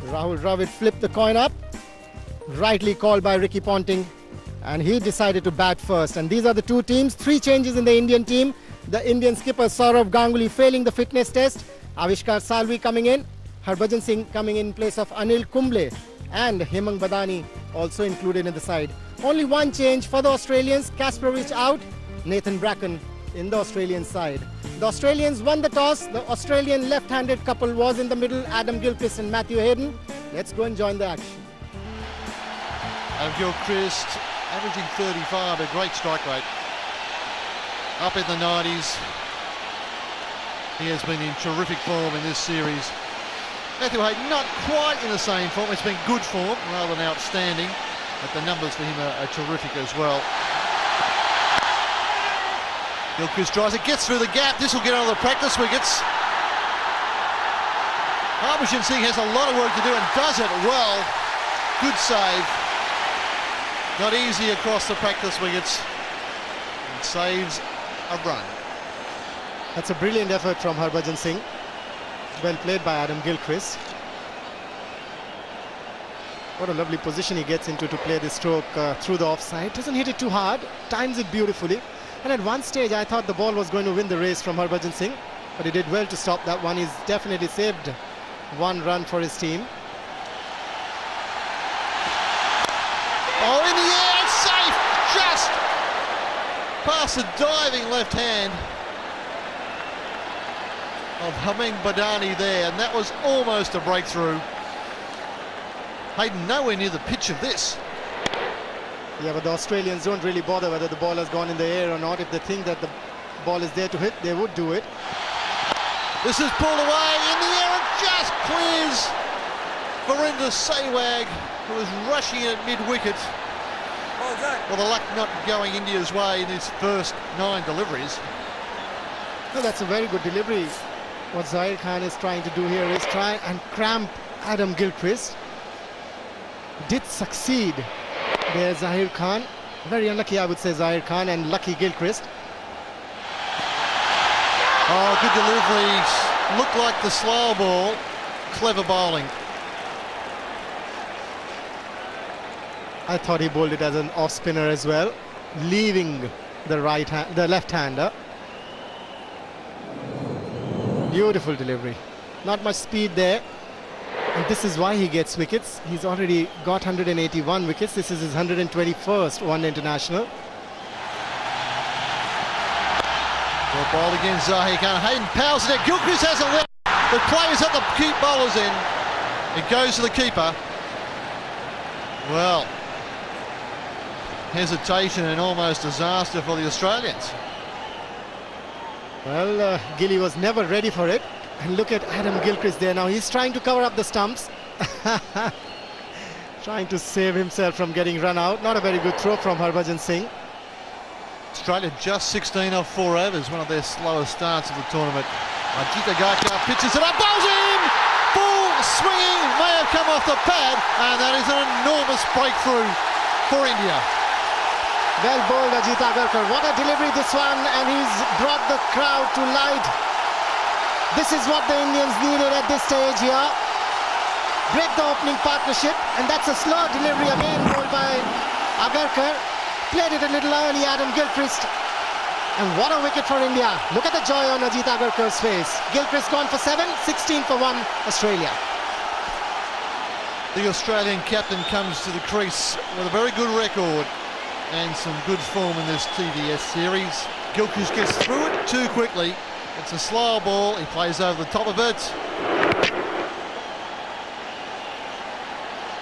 Rahul Dravid flipped the coin up, rightly called by Ricky Ponting, and he decided to bat first. And these are the two teams. 3 changes in the Indian team. The Indian skipper Saurav Ganguly failing the fitness test, Avishkar Salvi coming in, Harbhajan Singh coming in place of Anil Kumble, and Hemang Badani also included in the side. Only one change for the Australians, Kasparovich out, Nathan Bracken in the Australian side. The Australians won the toss. The Australian left-handed couple was in the middle, Adam Gilchrist and Matthew Hayden. Let's go and join the action. Adam Gilchrist averaging 35, a great strike rate. Up in the 90s. He has been in terrific form in this series. Matthew Hayden not quite in the same form. It's been good form rather than outstanding, but the numbers for him are terrific as well. Gilchrist tries it, gets through the gap. This will get on the practice wickets. Harbhajan Singh has a lot of work to do and does it well. Good save. Not easy across the practice wickets. And saves a run. That's a brilliant effort from Harbhajan Singh. Well played by Adam Gilchrist. What a lovely position he gets into to play this stroke through the offside. Doesn't hit it too hard, times it beautifully. And at one stage I thought the ball was going to win the race from Harbhajan Singh, but he did well to stop that one. He's definitely saved 1 run for his team. Oh, in the air, it's safe! Just past the diving left hand of Hemang Badani there, and that was almost a breakthrough. Hayden nowhere near the pitch of this. Yeah, but the Australians don't really bother whether the ball has gone in the air or not. If they think that the ball is there to hit, they would do it. This is pulled away in the air and just clears Verinder Sehwag, who was rushing in at mid-wicket. Well, the luck not going India's way in his first 9 deliveries. No, that's a very good delivery. What Zahir Khan is trying to do here is try and cramp Adam Gilchrist. Did succeed there, Zahir Khan. Very unlucky, I would say, Zahir Khan, and lucky Gilchrist. Oh, good delivery. Looked like the slow ball. Clever bowling. I thought he bowled it as an off-spinner as well, leaving the left-hander. Beautiful delivery. Not much speed there. And this is why he gets wickets. He's already got 181 wickets. This is his 121st one international. Well bowled against Zahir Khan. Hayden powers it. Gilchrist hasn't left. The players at the keep bowlers in. It goes to the keeper. Well, hesitation and almost disaster for the Australians. Well, Gilly was never ready for it. And look at Adam Gilchrist there now. He's trying to cover up the stumps. Trying to save himself from getting run out. Not a very good throw from Harbhajan Singh. Australia just 16 off 4 overs, one of their slowest starts of the tournament. Ajit Agarkar pitches it up, bowls in! Full swinging, may have come off the pad, and that is an enormous breakthrough for India. Well bowled, Ajit Agarkar. What a delivery this one, and he's brought the crowd to light. This is what the Indians needed at this stage here. Break the opening partnership, and that's a slow delivery again bowled by Agarkar. Played it a little early, Adam Gilchrist. And what a wicket for India. Look at the joy on Ajit Agarkar's face. Gilchrist gone for 7, 16 for 1, Australia. The Australian captain comes to the crease with a very good record and some good form in this TVS series. Gilchrist gets through it too quickly. It's a slow ball, he plays over the top of it.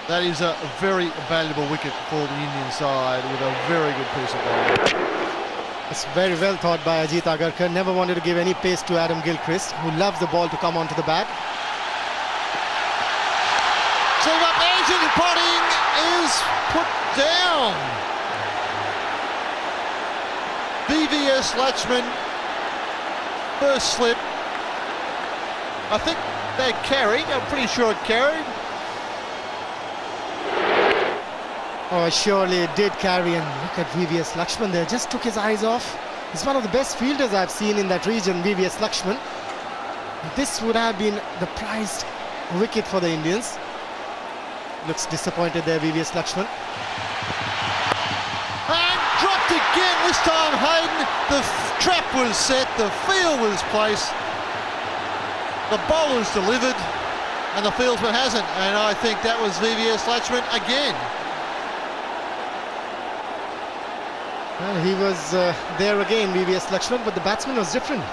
That is a very valuable wicket for the Indian side with a very good piece of bowling. It's very well thought by Ajit Agarkar. Never wanted to give any pace to Adam Gilchrist, who loves the ball to come onto the bat. So up Asian Potting is put down. TVS Latchman, first slip. I think they carried, I'm pretty sure it carried. Oh, surely it did carry, and look at TVS Latchman there, just took his eyes off. He's one of the best fielders I've seen in that region, TVS Latchman. This would have been the prized wicket for the Indians. Looks disappointed there, VVS Lakshman. And dropped again, this time Hayden. The trap was set, the field was placed, the bowler's delivered, and the fieldsman hasn't. And I think that was VVS Lakshman again. Well, he was there again, VVS Lakshman, but the batsman was different.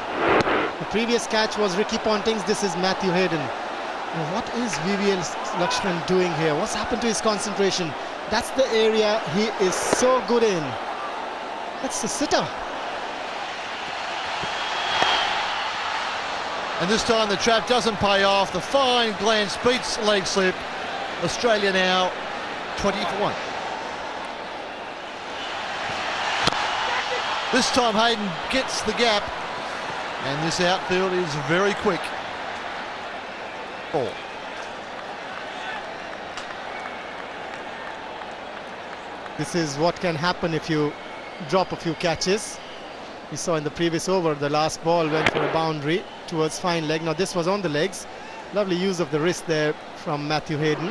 The previous catch was Ricky Ponting's, this is Matthew Hayden. Now, what is VVS Lakshman doing here? What's happened to his concentration? That's the area he is so good in. That's the sitter. And this time the trap doesn't pay off. The fine glance beats leg slip. Australia now 20 for 1. This time Hayden gets the gap, and this outfield is very quick. 4. This is what can happen if you drop a few catches. We saw in the previous over, the last ball went for a boundary towards fine leg. Now this was on the legs. Lovely use of the wrist there from Matthew Hayden.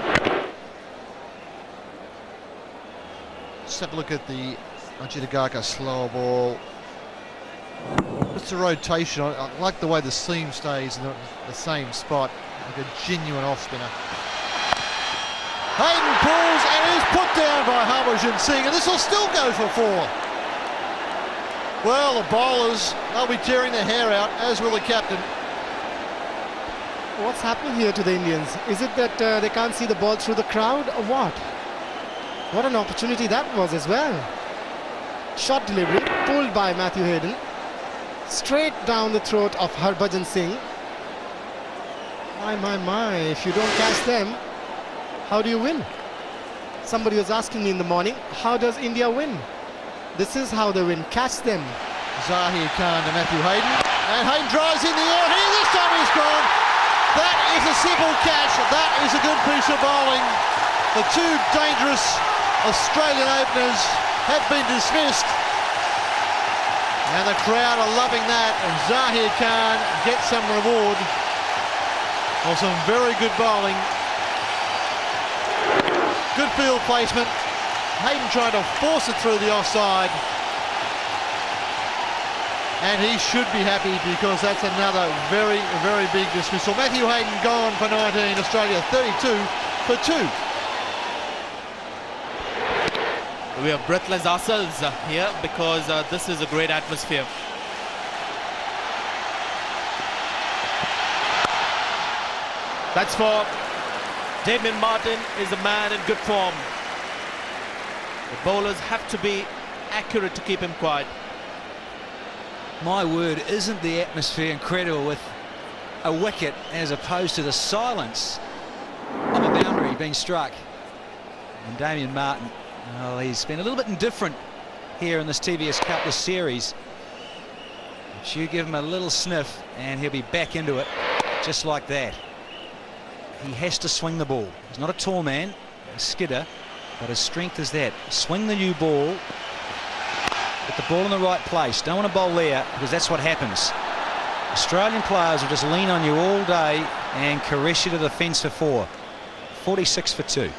Let's have a look at the Ajitagaka slower ball. It's a rotation. I like the way the seam stays in the same spot, like a genuine off spinner. Hayden pulls and is put down by Harbhajan Singh, and this will still go for 4. Well, the bowlers, they'll be tearing their hair out, as will the captain. What's happening here to the Indians? Is it that they can't see the ball through the crowd, or what? What an opportunity that was as well. Shot delivery, pulled by Matthew Hayden. Straight down the throat of Harbhajan Singh. My, if you don't catch them, how do you win? Somebody was asking me in the morning, how does India win? This is how they win, catch them. Zahir Khan to Matthew Hayden, and Hayden drives in the air here, this time he's gone. That is a simple catch, that is a good piece of bowling. The two dangerous Australian openers have been dismissed, and the crowd are loving that, and Zahir Khan gets some reward for some very good bowling. Good field placement. Hayden trying to force it through the offside, and he should be happy because that's another very, very big dismissal. Matthew Hayden gone for 19, Australia 32 for 2. We are breathless ourselves here because this is a great atmosphere. That's for Damien Martyn, is a man in good form. The bowlers have to be accurate to keep him quiet. My word, isn't the atmosphere incredible with a wicket as opposed to the silence of a boundary being struck? And Damien Martyn, well, he's been a little bit indifferent here in this TVS Cup this series. But you give him a little sniff and he'll be back into it just like that. He has to swing the ball. He's not a tall man, a skidder, but his strength is that. Swing the new ball, put the ball in the right place. Don't want to bowl there because that's what happens. Australian players will just lean on you all day and caress you to the fence for 4. 46 for 2.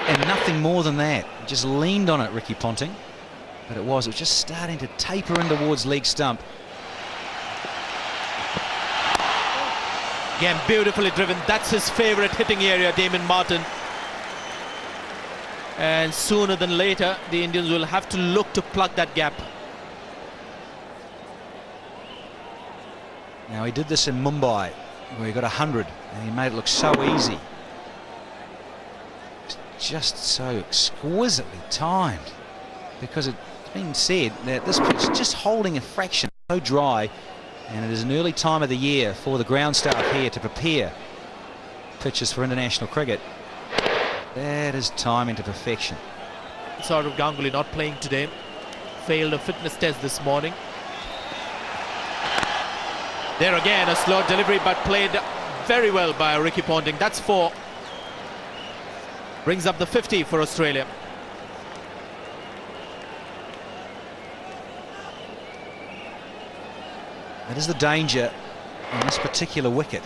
And nothing more than that. Just leaned on it, Ricky Ponting. But it was just starting to taper in towards leg stump. Again, beautifully driven. That's his favourite hitting area, Damien Martyn. And sooner than later, the Indians will have to look to plug that gap. Now, he did this in Mumbai, where he got 100, and he made it look so easy. Just so exquisitely timed, because it's been said that this pitch is just holding a fraction, so dry, and it is an early time of the year for the ground staff here to prepare pitches for international cricket. That is timing to perfection. Saurav Ganguly not playing today, failed a fitness test this morning. There again, a slow delivery, but played very well by Ricky Ponting. That's 4. Brings up the 50 for Australia. That is the danger on this particular wicket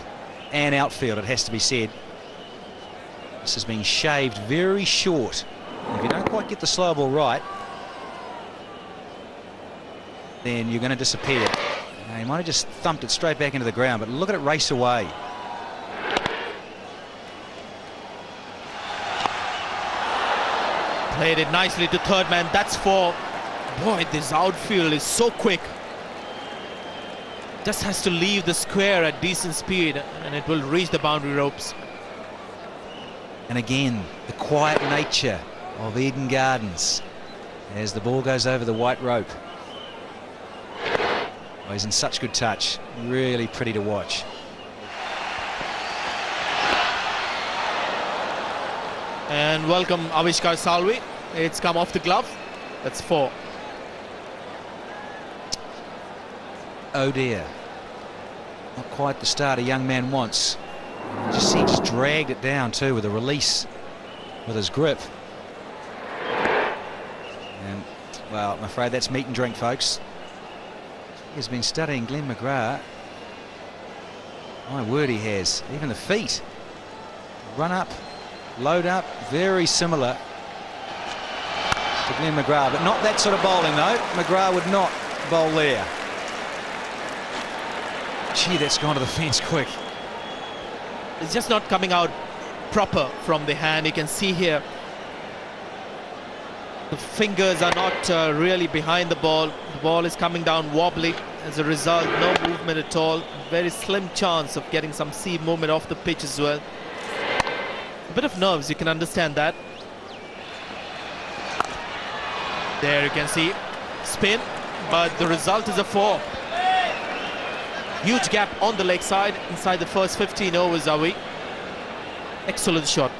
and outfield, it has to be said. This is being shaved very short. If you don't quite get the slow ball right, then you're going to disappear. Now, he might have just thumped it straight back into the ground, but look at it race away. Played it nicely to third man. That's 4. Boy, this outfield is so quick. Just has to leave the square at decent speed and it will reach the boundary ropes. And again, the quiet nature of Eden Gardens as the ball goes over the white rope. Oh, he's in such good touch. Really pretty to watch. And welcome Avishkar Salvi. It's come off the glove. That's 4. Oh dear. Not quite the start a young man wants. You just see he just dragged it down too with a release with his grip. And well, I'm afraid that's meat and drink, folks. He's been studying Glenn McGrath. My word, he has. Even the feet. Run up, load up, very similar to Glenn McGrath, but not that sort of bowling though. McGrath would not bowl there. Gee, that's gone to the fence quick. It's just not coming out proper from the hand. You can see here the fingers are not really behind the ball. The ball is coming down wobbly. As a result, no movement at all. Very slim chance of getting some seam movement off the pitch as well. A bit of nerves, you can understand that. There you can see spin, but the result is a 4. Huge gap on the leg side inside the first 15 overs, are we? Excellent shot.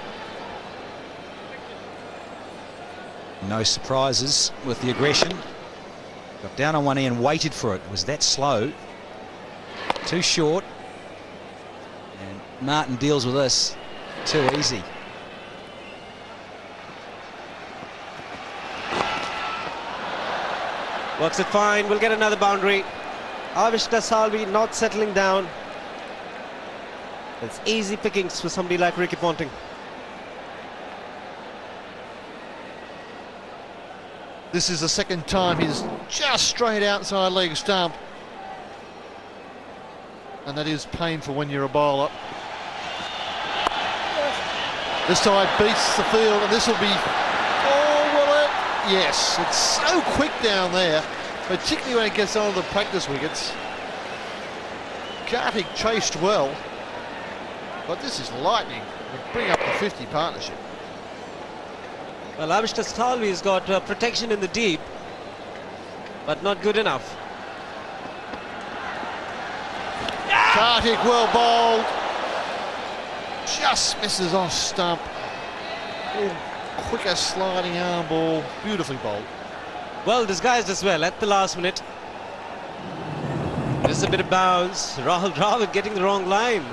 No surprises with the aggression. Got down on one knee and waited for it. It was that slow. Too short. And Martin deals with this too easy. Works it fine. We'll get another boundary. Avishkar Salvi not settling down. It's easy pickings for somebody like Ricky Ponting. This is the second time he's just straight outside leg stump. And that is painful when you're a bowler. This side beats the field, and this will be... Oh, will it? Yes, it's so quick down there, particularly when it gets onto the practice wickets. Karthik chased well, but this is lightning. We'll bring up the 50 partnership. Well, Avishkar Salvi has got protection in the deep, but not good enough. Karthik well bowled. Just misses off stump. Quicker sliding arm ball. Beautifully bowled. Well disguised as well at the last minute. Just a bit of bounce. Rahul Dravid getting the wrong line.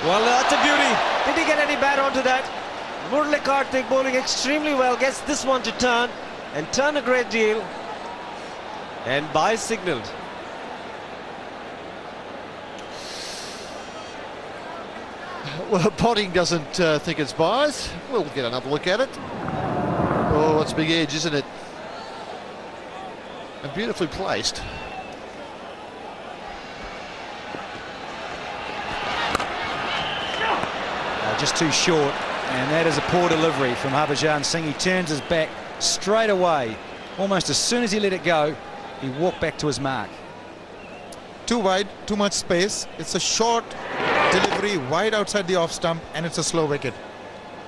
Well, that's a beauty. Did he get any bat onto that? Murali Karthik bowling extremely well. Gets this one to turn, and turn a great deal. And by signalled. Well, Ponting doesn't think it's buys. We'll get another look at it. Oh, it's big edge, isn't it? And beautifully placed. Just too short, and that is a poor delivery from Harbhajan Singh. He turns his back straight away. Almost as soon as he let it go, he walked back to his mark. Too wide, too much space. It's a short delivery wide outside the off stump, and it's a slow wicket.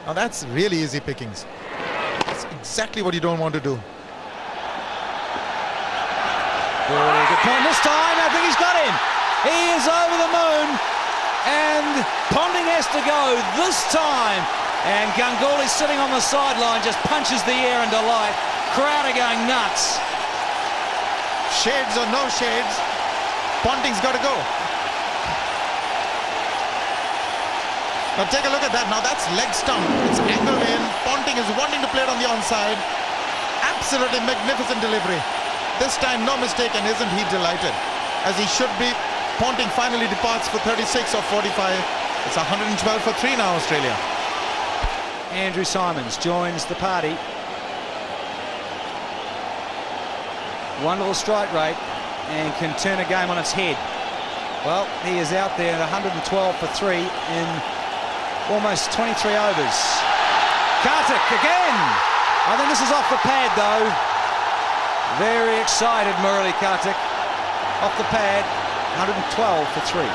Now that's really easy pickings. That's exactly what you don't want to do. Very good point this time. I think he's got him. He is over the moon, and Ponting has to go this time. And Ganguly sitting on the sideline just punches the air in delight. Crowd are going nuts. Shades or no shades, Ponting's got to go. Now take a look at that. Now that's leg stump. It's angled in. Ponting is wanting to play it on the onside. Absolutely magnificent delivery. This time no mistake, and isn't he delighted? As he should be. Ponting finally departs for 36 or 45. It's 112 for 3 now, Australia. Andrew Symonds joins the party. Wonderful strike rate and can turn a game on its head. Well, he is out there at 112 for 3 in almost 23 overs. Kartik again. I think this is off the pad though. Very excited Murali Kartik. Off the pad, 112 for 3.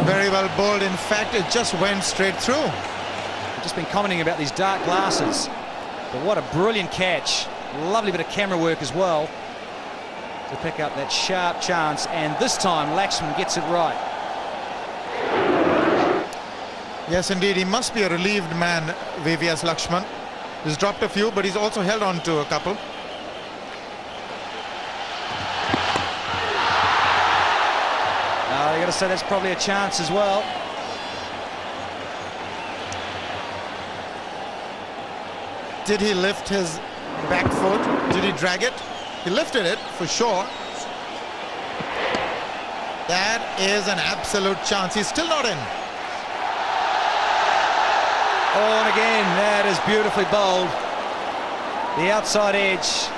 Very well bowled. In fact, it just went straight through. I've just been commenting about these dark glasses. But what a brilliant catch. Lovely bit of camera work as well to pick up that sharp chance. And this time, Laxman gets it right. Yes, indeed. He must be a relieved man, VVS Lakshman. He's dropped a few, but he's also held on to a couple. I got to say that's probably a chance as well. Did he lift his back foot? Did he drag it? He lifted it for sure. That is an absolute chance. He's still not in. Oh, and again, that is beautifully bowled. The outside edge.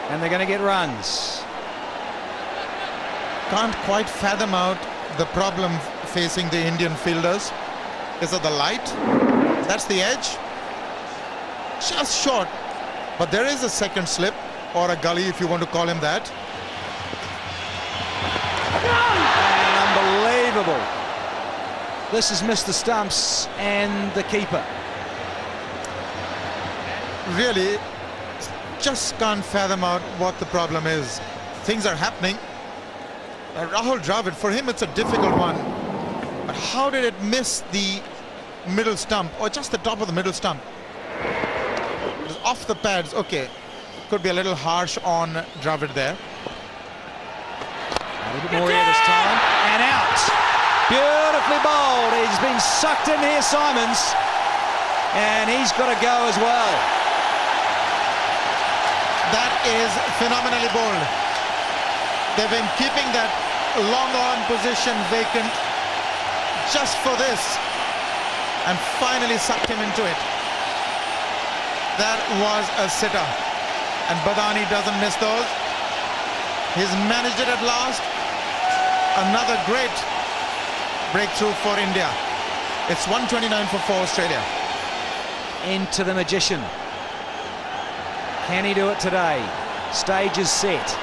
And they're going to get runs. Can't quite fathom out the problem facing the Indian fielders. Is it the light? That's the edge. Just short. But there is a second slip, or a gully if you want to call him that. And unbelievable. This is Mr. Stumps and the keeper. Really, just can't fathom out what the problem is. Things are happening. Rahul Dravid, for him it's a difficult one. But how did it miss the middle stump, or just the top of the middle stump? It was off the pads. Okay, could be a little harsh on Dravid there. A little bit more here this time. And out. Beautifully bowled. He's been sucked in here, Symonds. And he's got to go as well. That is phenomenally bowled. They've been keeping that long on position vacant just for this, and finally sucked him into it. That was a sitter, and Badani doesn't miss those. He's managed it at last. Another great breakthrough for India. It's 129 for 4 Australia. Into the magician. Can he do it today? Stage is set.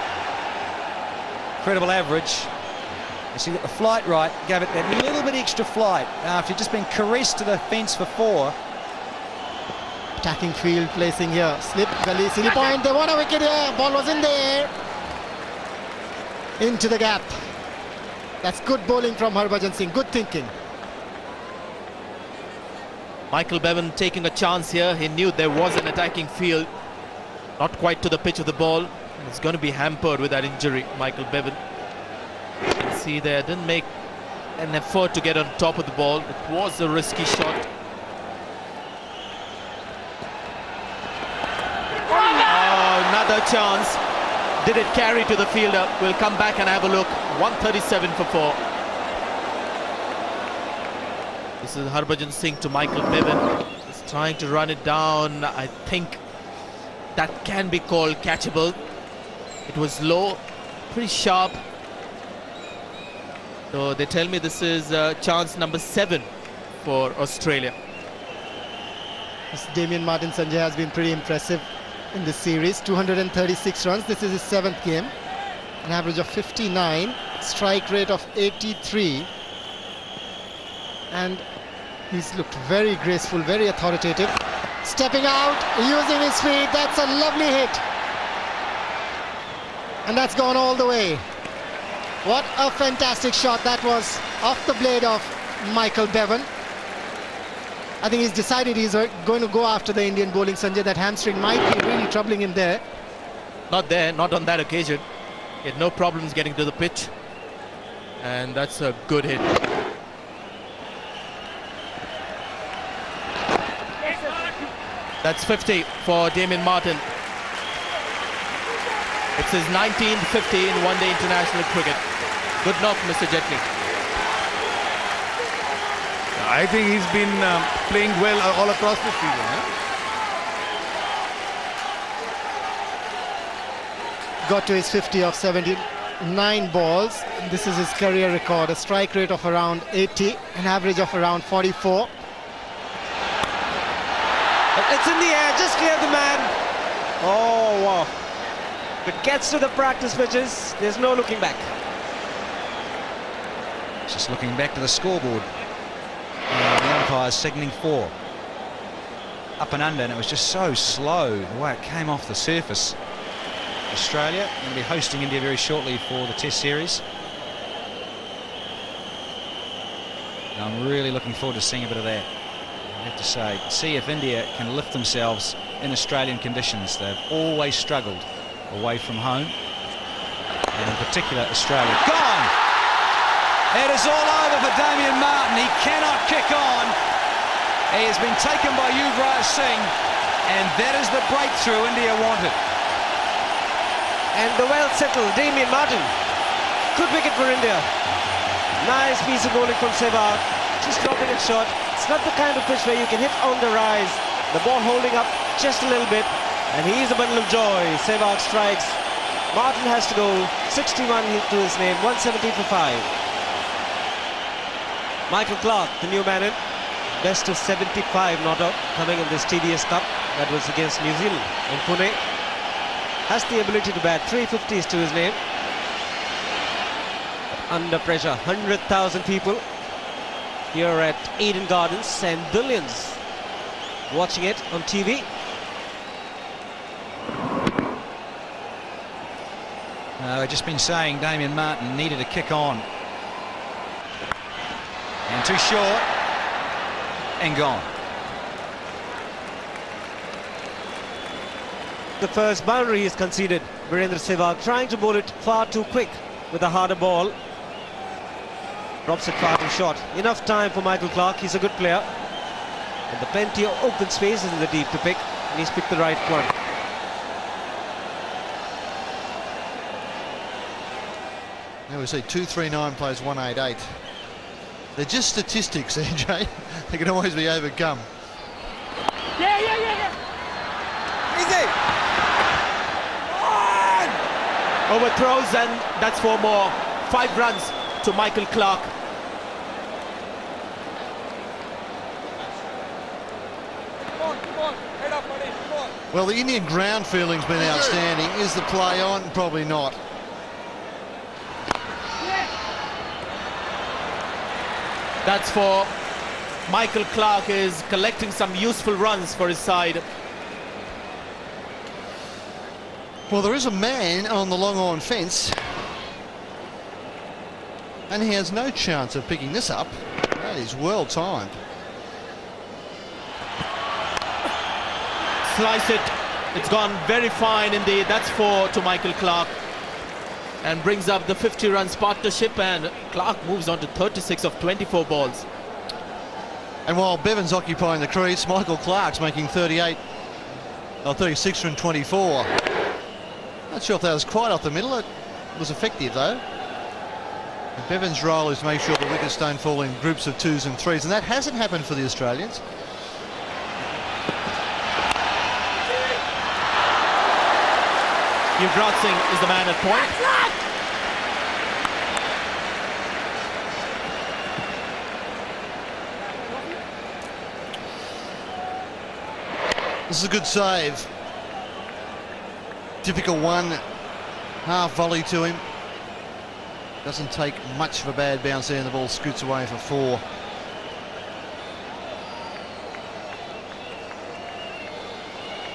Incredible average. As he got the flight right, gave it that little bit extra flight after just been caressed to the fence for 4. Attacking field placing here. Slip, gully, silly point. They want a wicket here. Ball was in the air. Into the gap. That's good bowling from Harbhajan Singh. Good thinking. Michael Bevan taking a chance here. He knew there was an attacking field. Not quite to the pitch of the ball. He's going to be hampered with that injury, Michael Bevan. You can see there, didn't make an effort to get on top of the ball. It was a risky shot. Oh, another chance. Did it carry to the fielder? We'll come back and have a look. 137 for 4. This is Harbhajan Singh to Michael Bevan. He's trying to run it down. I think that can be called catchable. It was low, pretty sharp. So they tell me this is chance number 7 for Australia. This Damien Martin Sanjay has been pretty impressive in this series. 236 runs. This is his 7th game. An average of 59. Strike rate of 83. And he's looked very graceful, very authoritative. Stepping out, using his feet. That's a lovely hit. And that's gone all the way. What a fantastic shot that was off the blade of Michael Bevan. I think he's decided he's going to go after the Indian bowling, Sanjay. That hamstring might be really troubling him there. Not there, not on that occasion. He had no problems getting to the pitch. And that's a good hit. That's 50 for Damien Martin. It's his 19th 50 in one-day international cricket. Good knock, Mr. Jetli. I think he's been playing well all across the season. Got to his 50 of 79 balls. This is his career record. A strike rate of around 80, an average of around 44. It's in the air, just clear the man. Oh, wow. If it gets to the practice pitches, there's no looking back. Just looking back to the scoreboard. And the umpire's signalling 4. Up and under, and it was just so slow the way it came off the surface. Australia going to be hosting India very shortly for the Test series. And I'm really looking forward to seeing a bit of that. I have to say, see if India can lift themselves in Australian conditions. They've always struggled away from home, and in particular Australia. Gone! It is all over for Damien Martin. He cannot kick on. He has been taken by Yuvraj Singh, and that is the breakthrough India wanted. And the well-settled Damien Martin. Good wicket for India. Nice piece of bowling from Sehwag. Just dropping it short. It's not the kind of pitch where you can hit on the rise. The ball holding up just a little bit. And he's a bundle of joy. Sehwag strikes. Martin has to go 61 to his name. 170 for 5. Michael Clarke, the new man in. Best of 75 not out coming in this TVS Cup. That was against New Zealand in Pune. Has the ability to bat 350s to his name. Under pressure, 100,000 people here at Eden Gardens and billions watching it on TV. I've just been saying Damien Martin needed a kick on. And too short. And gone. The first boundary is conceded. Virendra Sehwag trying to bowl it far too quick with a harder ball. Drops it far too short. Enough time for Michael Clarke. He's a good player. And the plenty of open spaces in the deep to pick. And he's picked the right one. Now we see 239 plays 188. They're just statistics, AJ. They can always be overcome. Easy. Overthrows, and that's 4 more. 5 runs to Michael Clarke. Well, the Indian ground fielding's been outstanding. Is the play on? Probably not. That's for Michael Clarke, is collecting some useful runs for his side. Well, there is a man on the long on fence, and he has no chance of picking this up. That is well timed. Slice it. It's gone very fine indeed. That's 4 to Michael Clarke, and brings up the 50 runs partnership, and Clarke moves on to 36 of 24 balls. And while Bevan's occupying the crease, Michael Clarke's making 38 or 36 from 24. Not sure if that was quite off the middle. It was effective though. And Bevan's role is to make sure the wickets don't fall in groups of 2s and 3s, and that hasn't happened for the Australians. Yuvraj Singh is the man at point. This is a good save. Difficult one. Half volley to him. Doesn't take much of a bad bounce there, and the ball scoots away for 4.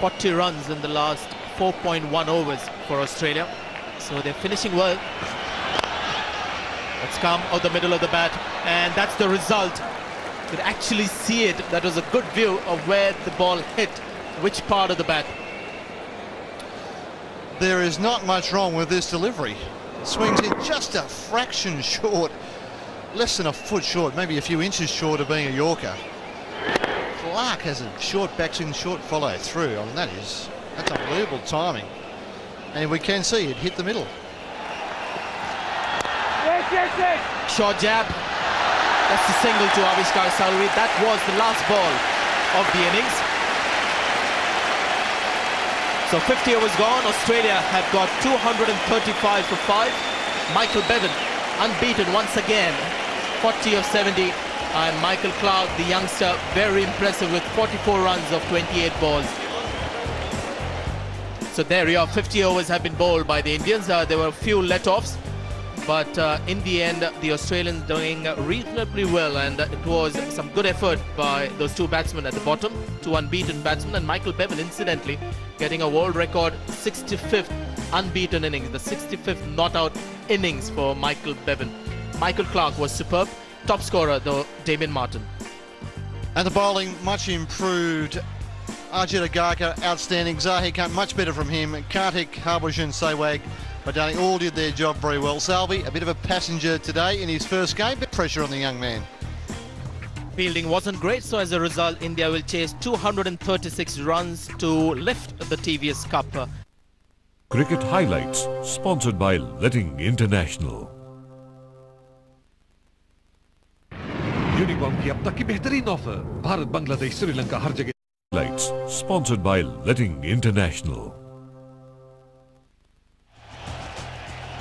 .40 runs in the last 4.1 overs for Australia, so they're finishing well. Let's come out the middle of the bat, and that's the result. You could actually see it. That was a good view of where the ball hit, which part of the bat. There is not much wrong with this delivery. Swings it just a fraction short, less than a foot short, maybe a few inches short of being a Yorker. Clarke has a short backswing, short follow through. I mean, that's unbelievable timing. And we can see it hit the middle. Short jab. That's the single to Avishkar Salvi. That was the last ball of the innings. So 50 overs gone. Australia have got 235 for 5. Michael Bevan unbeaten once again. 40 of 70. And Michael Clarke, the youngster, very impressive with 44 runs of 28 balls. So there you are. 50 overs have been bowled by the Indians. There were a few let-offs. But in the end, the Australians doing reasonably well, and it was some good effort by those two batsmen at the bottom, two unbeaten batsmen, and Michael Bevan, incidentally, getting a world record 65th unbeaten innings, the 65th not-out innings for Michael Bevan. Michael Clarke was superb. Top scorer, though, Damien Martyn. And the bowling, much improved. Ajit Agarkar, outstanding. Zahir Khan, much better from him. Karthik, Harbhajan, Sehwag, Badani all did their job very well. Salvi, a bit of a passenger today in his first game, bit pressure on the young man. Fielding wasn't great, so as a result, India will chase 236 runs to lift the TVS Cup. Cricket highlights, sponsored by Letting International. Unicom की अब तक की बेहतरीन offer Bharat Bangladesh Sri Lanka हर जगह Highlights, sponsored by Letting International.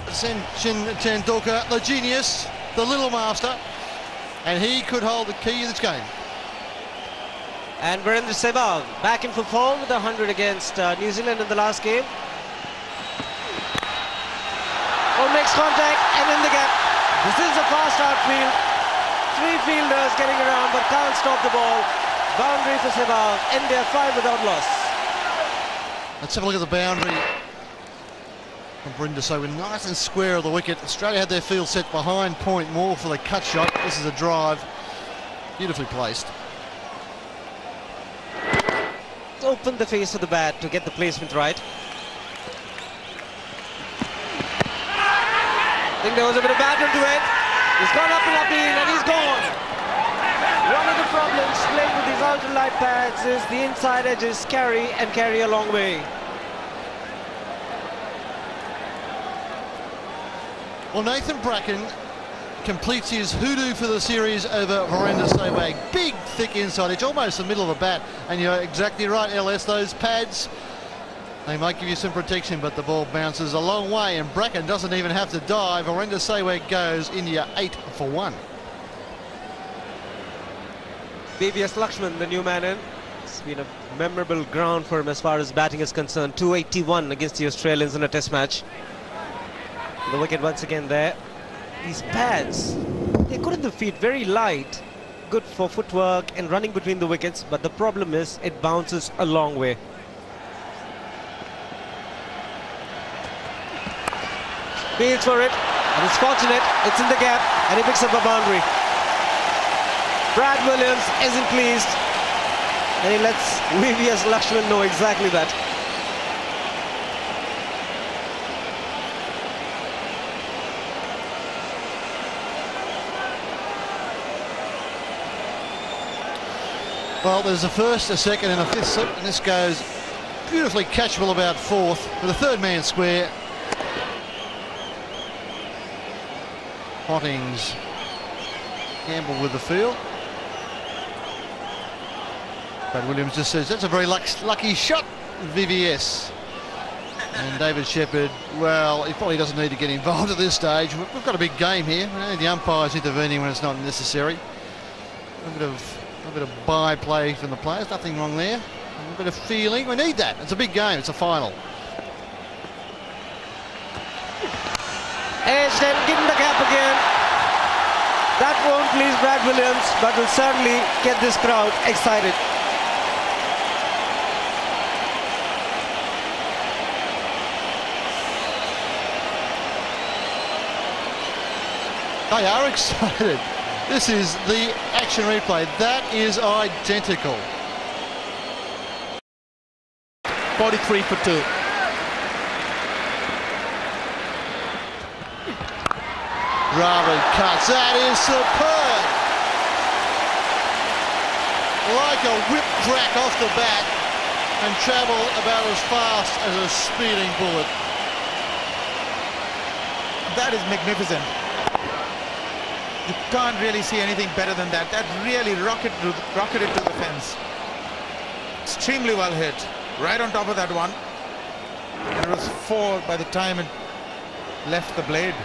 Sachin Tendulkar, the genius, the little master, and he could hold the key of this game. And Virendra Sehwag back in for form with 100 against New Zealand in the last game. Oh, makes contact and in the gap. This is a fast outfield. Three fielders getting around but can't stop the ball. Boundary for Sehwag. India 5 without loss. Let's have a look at the boundary. Virendra Sehwag nice and square of the wicket. Australia had their field set behind point more for the cut shot. This is a drive. Beautifully placed. Open the face of the bat to get the placement right. I think there was a bit of batter to it. He's gone up and up and he's gone. One of the problems playing with these ultra-light pads is the inside edges carry a long way. Well, Nathan Bracken completes his hoodoo for the series over Virendra Sehwag. Big, thick inside edge, almost the middle of the bat. And you're exactly right, LS, those pads, they might give you some protection, but the ball bounces a long way, and Bracken doesn't even have to dive. Virendra Sehwag goes India 8 for 1. TVS Lakshman, the new man in. It's been a memorable ground for him as far as batting is concerned. 281 against the Australians in a test match. The wicket once again there. These pads, they're good in the feet, very light, good for footwork and running between the wickets, but the problem is it bounces a long way. Fields for it, and it's fortunate, it's in the gap, and he picks up a boundary. Brad Williams isn't pleased, and he lets TVS Lakshman know exactly that. Well, there's a first, a second and a fifth slip, and this goes beautifully catchable about fourth with a third man square. Hottings gamble with the field. But Williams just says that's a very lucky shot, VVS. And David Shepherd, well, he probably doesn't need to get involved at this stage. We've got a big game here. The umpire's intervening when it's not necessary. A bit of by-play from the players, nothing wrong there. A bit of feeling, we need that. It's a big game, it's a final. Edged and getting the gap again. That won't please Brad Williams, but will certainly get this crowd excited. They are excited. This is the action replay. That is identical. 43 for 2. Dravid cuts. That is superb. Like a whip crack off the bat and travel about as fast as a speeding bullet. that is magnificent. You can't really see anything better than that. That really rocketed to the fence. Extremely well hit. Right on top of that one. It was 4 by the time it left the blade.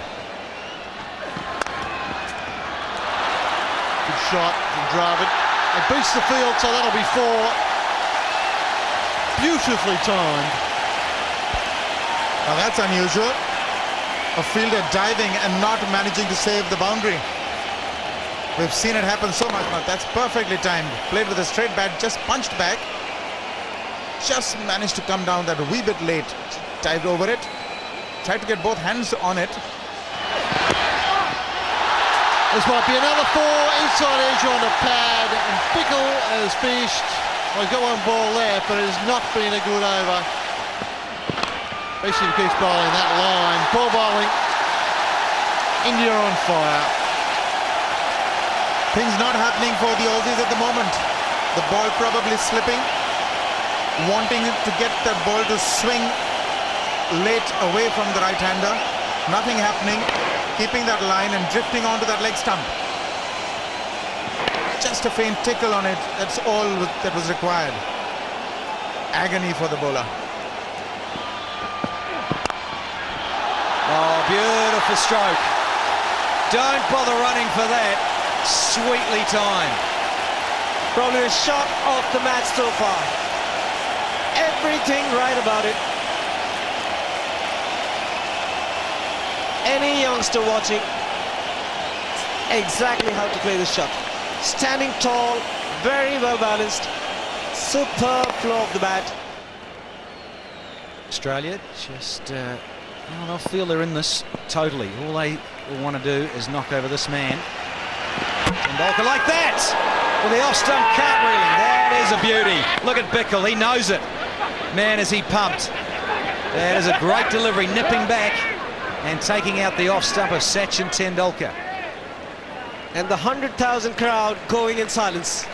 Good shot from Dravid. It beats the field, so that'll be 4. Beautifully timed. Now that's unusual. A fielder diving and not managing to save the boundary. We've seen it happen so much, but that's perfectly timed. Played with a straight bat, just punched back. Just managed to come down that a wee bit late. Dived over it. Tried to get both hands on it. This might be another 4. Inside edge on the pad. And Bickle has finished. Well, he's got one ball left, but it has not been a good over. Basically keeps bowling that line. Poor bowling. India on fire. Things not happening for the Aussies at the moment. The ball probably slipping. Wanting to get that ball to swing late away from the right-hander. Nothing happening. Keeping that line and drifting onto that leg stump. Just a faint tickle on it. That's all that was required. Agony for the bowler. Oh, beautiful stroke. Don't bother running for that. Sweetly timed. Probably a shot off the match so far. Everything right about it. Any youngster watching, exactly how to play this shot. Standing tall, very well balanced, superb flow of the bat. Australia just, I feel they're in this totally. All they want to do is knock over this man. Tendulkar like that, with the off-stump cartwheeling. That is a beauty. Look at Bickle, he knows it. Man, is he pumped. That is a great delivery, nipping back and taking out the off-stump of Sachin Tendulkar. And the 100,000 crowd going in silence.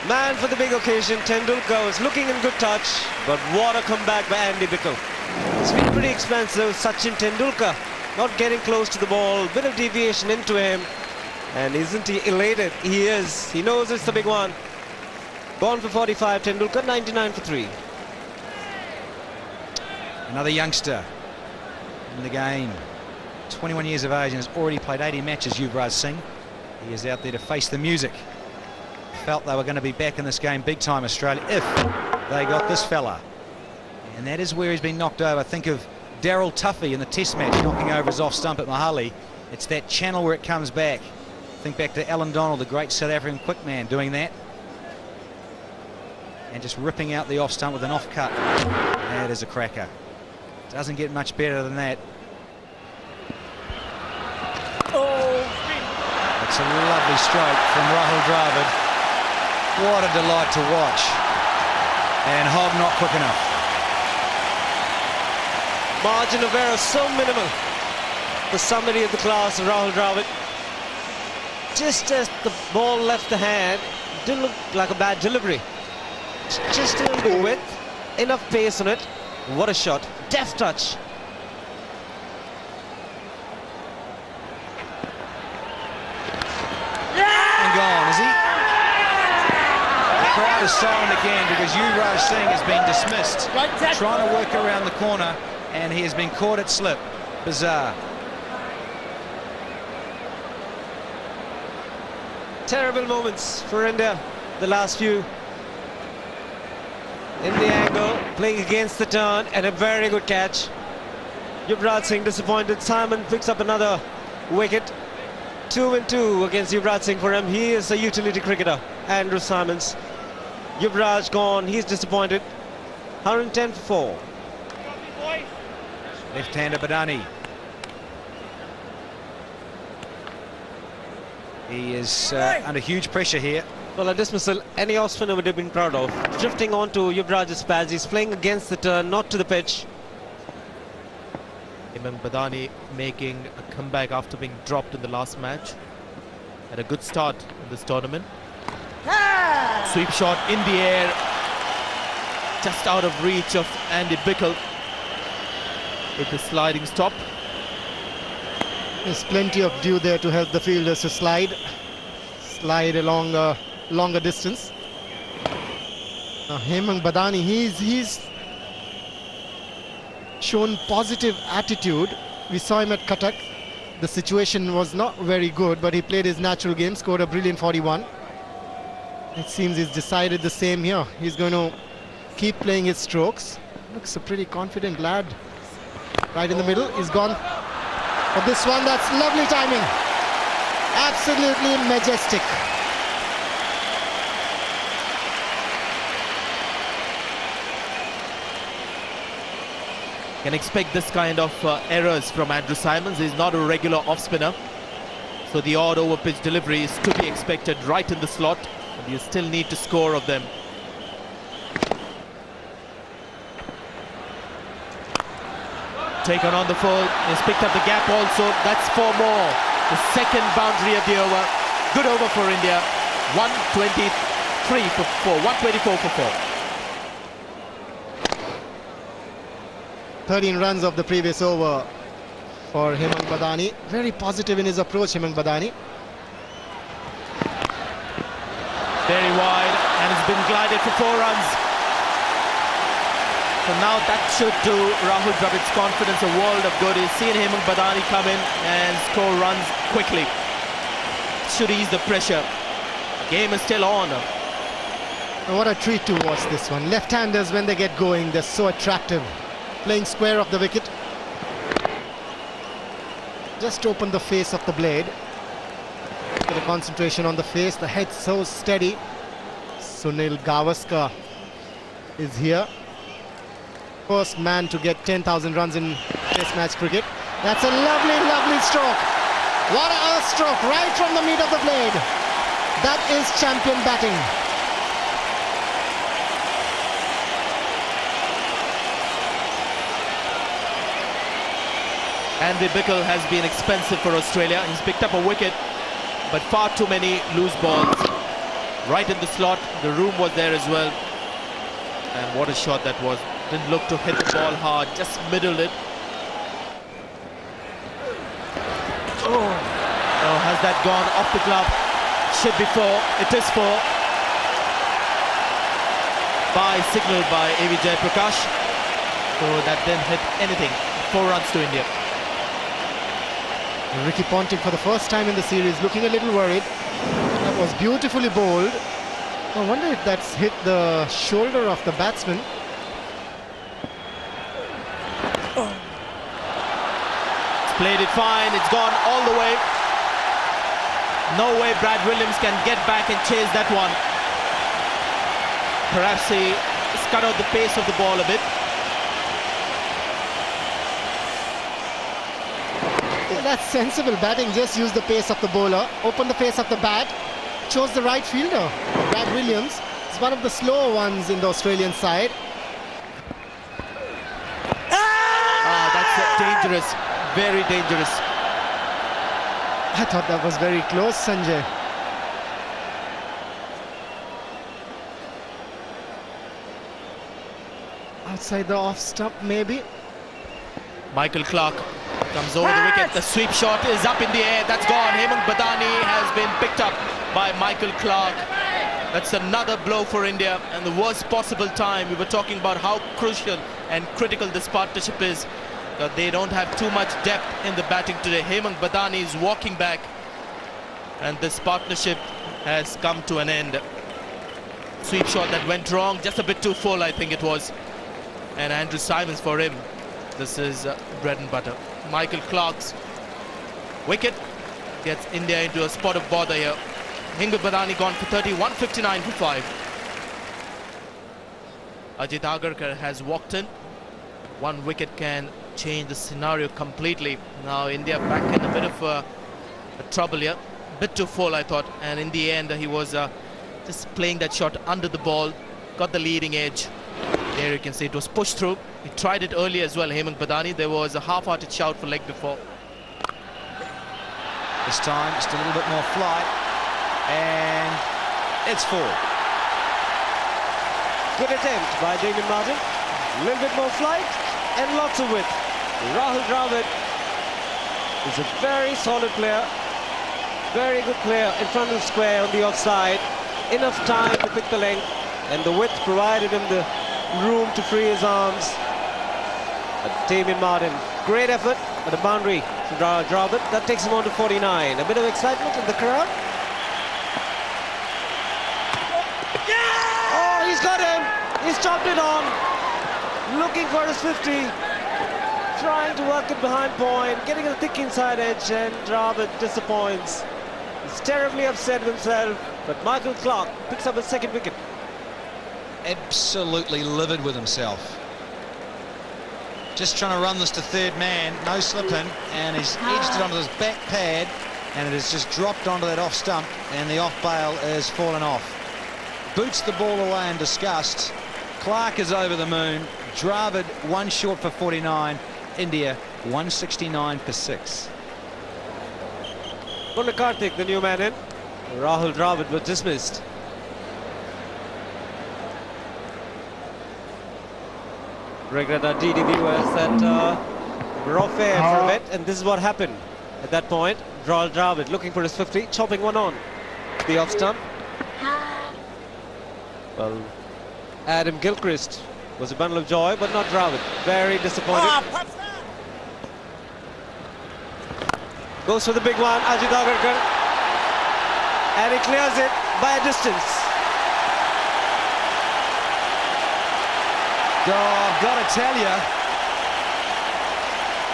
Man for the big occasion, Tendulkar was looking in good touch, but what a comeback by Andy Bickle. It's been pretty expensive. Sachin Tendulkar not getting close to the ball, bit of deviation into him, and isn't he elated? He is. He knows it's the big one. Gone for 45, Tendulkar 99 for 3. Another youngster in the game, 21 years of age, and has already played 80 matches, Yuvraj Singh. He is out there to face the music. Felt they were going to be back in this game big time, Australia, if they got this fella. And that is where he's been knocked over. Think of Daryl Tuffy in the test match knocking over his off stump at Mohali. It's that channel where it comes back. Think back to Alan Donald, the great South African quick man, doing that. And just ripping out the off stump with an off cut. That is a cracker. Doesn't get much better than that. Oh! It's a lovely stroke from Rahul Dravid. What a delight to watch. And Hogg not quick enough. Margin of error so minimal for somebody of the class of Rahul Dravid. Just as the ball left the hand, didn't look like a bad delivery. Just a little width, enough pace on it. What a shot. Deft touch. And gone, is he? The crowd is silent again because Yuvraj Singh has been dismissed. Trying to work around the corner, and he has been caught at slip. Bizarre. Terrible moments for India, the last few. In the angle, playing against the turn, and a very good catch. Yuvraj Singh disappointed. Simon picks up another wicket. 2-2 against Yuvraj Singh for him. He is a utility cricketer. Andrew Simons. Yuvraj gone. He's disappointed. 110 for 4. Left-hander Badani. He is under huge pressure here. Well, a dismissal any off spinner would have been proud of. Drifting onto Yuvraj's pads. He's playing against the turn, not to the pitch. Imam Badani making a comeback after being dropped in the last match. Had a good start in this tournament. Sweep shot in the air, just out of reach of Andy Bickle with the sliding stop. There's plenty of dew there to help the fielders to slide along a longer distance. Now Hemang Badani, he's shown positive attitude. We saw him at Cuttack. The situation was not very good, but he played his natural game, scored a brilliant 41. It seems he's decided the same here. He's going to keep playing his strokes. Looks a pretty confident lad. Right in the middle, he's gone for this one. That's lovely timing. Absolutely majestic. Can expect this kind of errors from Andrew Symonds. He's not a regular off-spinner, so the odd over-pitch delivery is to be expected right in the slot, and you still need to score of them. Taken on the full, he's picked up the gap also. That's 4 more. The second boundary of the over. Good over for India. 123 for 4, 124 for 4. 13 runs of the previous over for Hemang Badani. Very positive in his approach, Hemang Badani. Very wide, and it's been glided for 4 runs. So now that should do Rahul Dravid's confidence a world of good. He's seen Hemang Badani come in and score runs quickly. Should ease the pressure. Game is still on. And what a treat to watch this one. Left-handers, when they get going, they're so attractive. Playing square of the wicket. Just open the face of the blade. Look at the concentration on the face. The head so steady. Sunil Gavaskar is here. First man to get 10,000 runs in Test match cricket. That's a lovely, lovely stroke. What a stroke, right from the meat of the blade. That is champion batting. Andy Bickle has been expensive for Australia. He's picked up a wicket, but far too many loose balls. Right in the slot, the room was there as well. And what a shot that was. Didn't look to hit the ball hard, just middled it. Oh, has that gone off the glove? Should be 4. It is 4. By signal by A.V. Jayaprakash. So that didn't hit anything. 4 runs to India. Ricky Ponting for the first time in the series looking a little worried. That was beautifully bowled. I wonder if that's hit the shoulder of the batsman. Played it fine, it's gone all the way. No way Brad Williams can get back and chase that one. Perhaps he cut out the pace of the ball a bit. Well, that's sensible batting. Just use the pace of the bowler, open the pace of the bat, chose the right fielder. Brad Williams is one of the slower ones in the Australian side. That's dangerous. Very dangerous. I thought that was very close, Sanjay. Outside the off stump, maybe. Michael Clarke comes over the wicket. The sweep shot is up in the air. That's gone. Hemang Badani has been picked up by Michael Clarke. That's another blow for India, and the worst possible time. We were talking about how crucial and critical this partnership is. They don't have too much depth in the batting today. Hemang Badani is walking back, and this partnership has come to an end. Sweep shot that went wrong, just a bit too full, I think it was. And Andrew Symonds, for him, this is bread and butter. Michael Clarke's wicket gets India into a spot of bother here. Hemang Badani gone for 30, 159 for 5. Ajit Agarkar has walked in. 1 wicket can change the scenario completely. Now India back in a bit of a trouble here. Bit too full, I thought, and in the end he was just playing that shot under the ball, got the leading edge. There you can see it was pushed through. He tried it early as well, Hemang Badani. There was a half-hearted shout for leg before. This time just a little bit more flight, and it's 4. Good attempt by Damien Martin. A little bit more flight and lots of width. Rahul Dravid He's a very solid player. Very good player in front of the square on the offside. Enough time to pick the length, and the width provided him the room to free his arms. But Damien Martin, great effort at the boundary to Dravid. That takes him on to 49. A bit of excitement in the crowd. Oh, he's got him. He's chopped it on. Looking for his 50. Trying to work it behind point. Getting a thick inside edge, and Dravid disappoints. He's terribly upset with himself. But Michael Clark picks up his second wicket. Absolutely livid with himself. Just trying to run this to third man, no slipping, and he's edged it onto his back pad, and it has just dropped onto that off stump, and the off bail has fallen off. Boots the ball away in disgust. Clark is over the moon. Dravid one short for 49. India 169 for 6. Punna Karthik, the new man in. Rahul Dravid was dismissed. Regret our DD viewers that we're off air for a bit, and this is what happened at that point. Rahul Dravid looking for his 50, chopping one on the off stump. Well, Adam Gilchrist was a bundle of joy, but not Dravid. Very disappointed. Goes for the big one, Ajit Agarkar, and he clears it by a distance. Oh, I've got to tell you,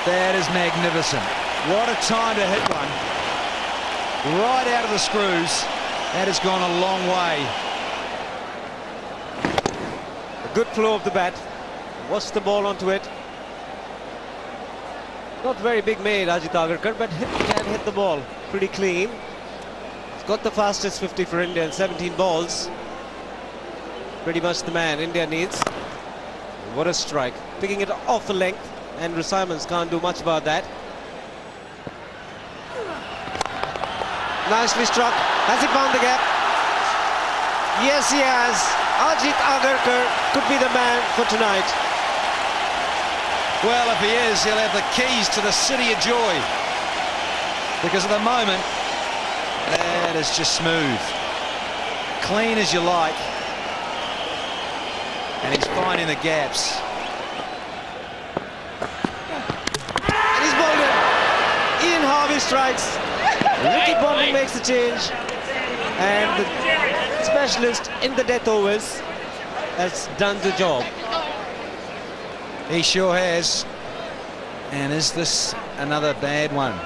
that is magnificent. What a time to hit one. Right out of the screws. That has gone a long way. A good flow of the bat. Watch the ball onto it. Not very big made, Ajit Agarkar, but can hit the ball pretty clean. He's got the fastest 50 for India in 17 balls. Pretty much the man India needs. What a strike. Picking it off the length, and Andrew Simons can't do much about that. Nicely struck. Has he found the gap? Yes, he has. Ajit Agarkar could be the man for tonight. Well, if he is, he'll have the keys to the city of joy. Because at the moment, that is just smooth. Clean as you like. And he's finding the gaps. And he's bowled it. Ian Harvey strikes. Ricky Ponting makes the change. And the specialist in the death overs has done the job. He sure has. And is this another bad one?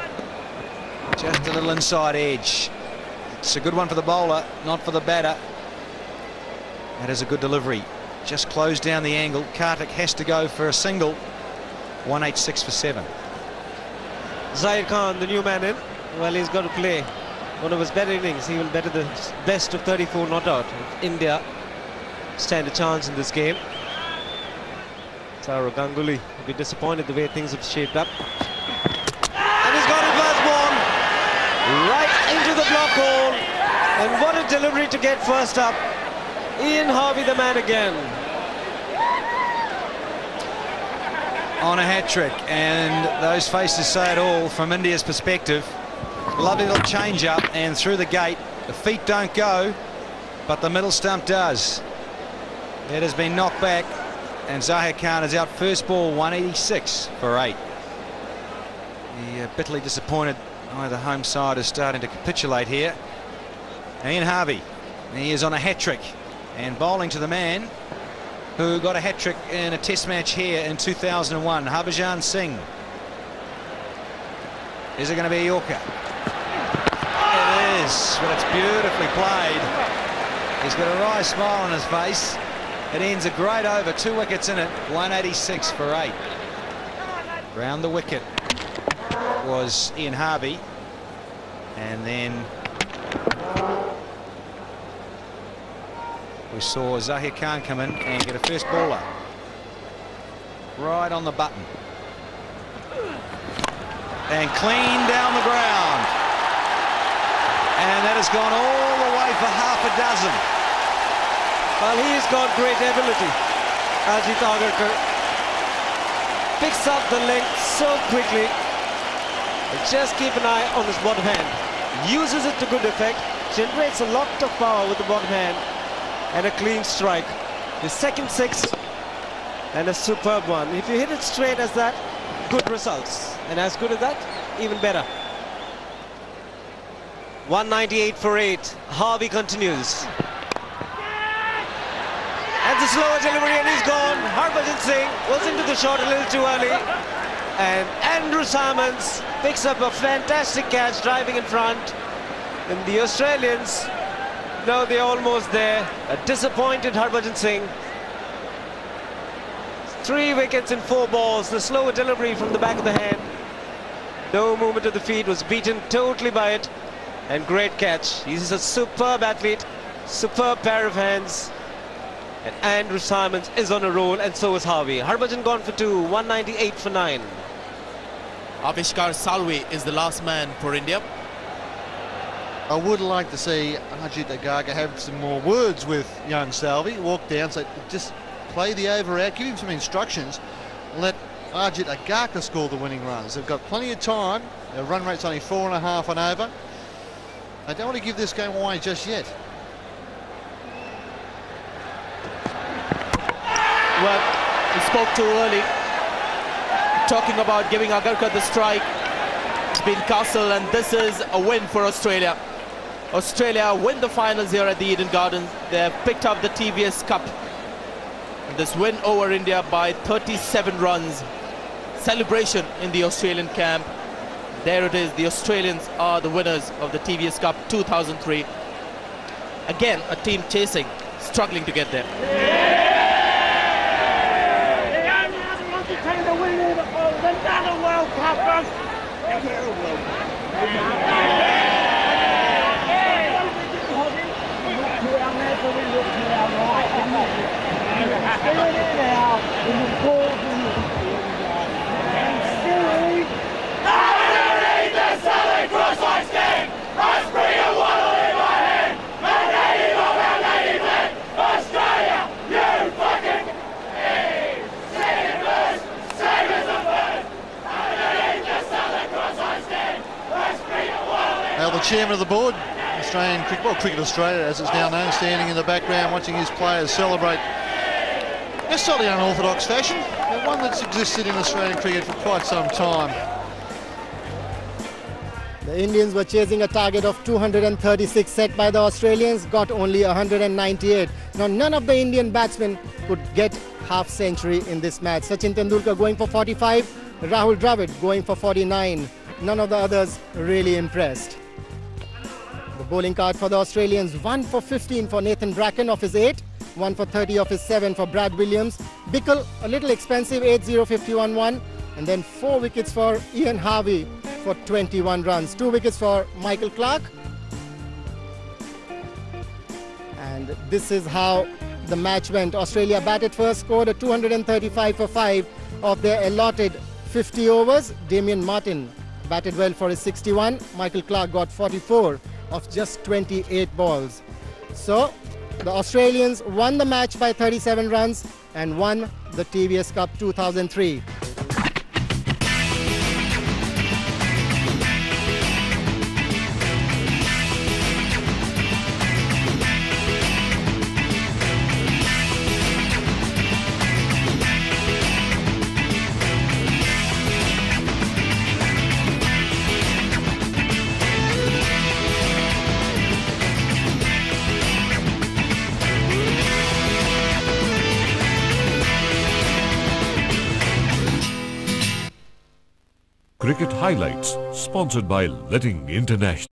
Just a little inside edge. It's a good one for the bowler, not for the batter. That is a good delivery. Just closed down the angle. Karthik has to go for a single. 186 for 7. Zahir Khan, the new man in. Well, he's got to play one of his better innings. He will better the best of 34 not out. If India stand a chance in this game. Saurav Ganguly will be disappointed the way things have shaped up. And he's got it first ball right into the block hole. And what a delivery to get first up. Ian Harvey, the man again. On a hat-trick, and those faces say it all from India's perspective. Lovely little change-up, and through the gate. The feet don't go, but the middle stump does. It has been knocked back, and Zahir Khan is out first ball, 186 for 8. The bitterly disappointed the home side is starting to capitulate here. Ian Harvey, he is on a hat-trick, and bowling to the man who got a hat-trick in a test match here in 2001, Harbhajan Singh. Is it going to be a Yorker? It is, but it's beautifully played. He's got a wry smile on his face. It ends a great over, 2 wickets in it, 186 for 8. Round the wicket was Ian Harvey, and then we saw Zahir Khan come in and get a first baller. Right on the button. And clean down the ground. And that has gone all the way for half a dozen. Well, he's got great ability. Ajit Agarkar picks up the length so quickly. Just keep an eye on his bottom hand. Uses it to good effect. Generates a lot of power with the bottom hand. And a clean strike. His second six. And a superb one. If you hit it straight as that, good results. And as good as that, even better. 198 for 8. Harvey continues. And the slower delivery, and he's gone. Harbhajan Singh was into the shot a little too early. And Andrew Simons picks up a fantastic catch driving in front. And the Australians, no, they're almost there. A disappointed Harbhajan Singh. 3 wickets in 4 balls. The slower delivery from the back of the hand. No movement of the feet, was beaten totally by it. And great catch. He's a superb athlete, superb pair of hands. And Andrew Simons is on a roll, and so is Harvey. Harbhajan gone for 2, 198 for 9. Avishkar Salvi is the last man for India. I would like to see Ajit Agarkar have some more words with young Salvi. Walk down, say, just play the over out, give him some instructions, let Ajit Agarkar score the winning runs. They've got plenty of time. Their run rate's only 4.5 and over. They don't want to give this game away just yet. Well, he spoke too early, talking about giving Agarkar the strike. It's been castled, and this is a win for Australia. Australia win the finals here at the Eden Gardens. They have picked up the TVS Cup. This win over India by 37 runs. Celebration in the Australian camp. There it is. The Australians are the winners of the TVS Cup 2003. Again, a team chasing, struggling to get there. The winner of another World Cup. Now the chairman of the board, Australian Cricket, well, Cricket Australia as it's now known, standing in the background watching his players celebrate in a slightly unorthodox fashion, but one that's existed in Australian cricket for quite some time. The Indians were chasing a target of 236 set by the Australians, got only 198. Now none of the Indian batsmen could get half century in this match. Sachin Tendulkar going for 45, Rahul Dravid going for 49. None of the others really impressed. The bowling card for the Australians: 1 for 15 for Nathan Bracken of his 8, 1 for 30 of his 7 for Brad Williams. Bickle, a little expensive, 8-0, 51-1. And then 4 wickets for Ian Harvey for 21 runs. 2 wickets for Michael Clarke. And this is how the match went. Australia batted first, scored a 235 for 5 of their allotted 50 overs. Damien Martyn batted well for his 61. Michael Clarke got 44 of just 28 balls. So the Australians won the match by 37 runs and won the TVS Cup 2003. Cricket Highlights, sponsored by Letting International.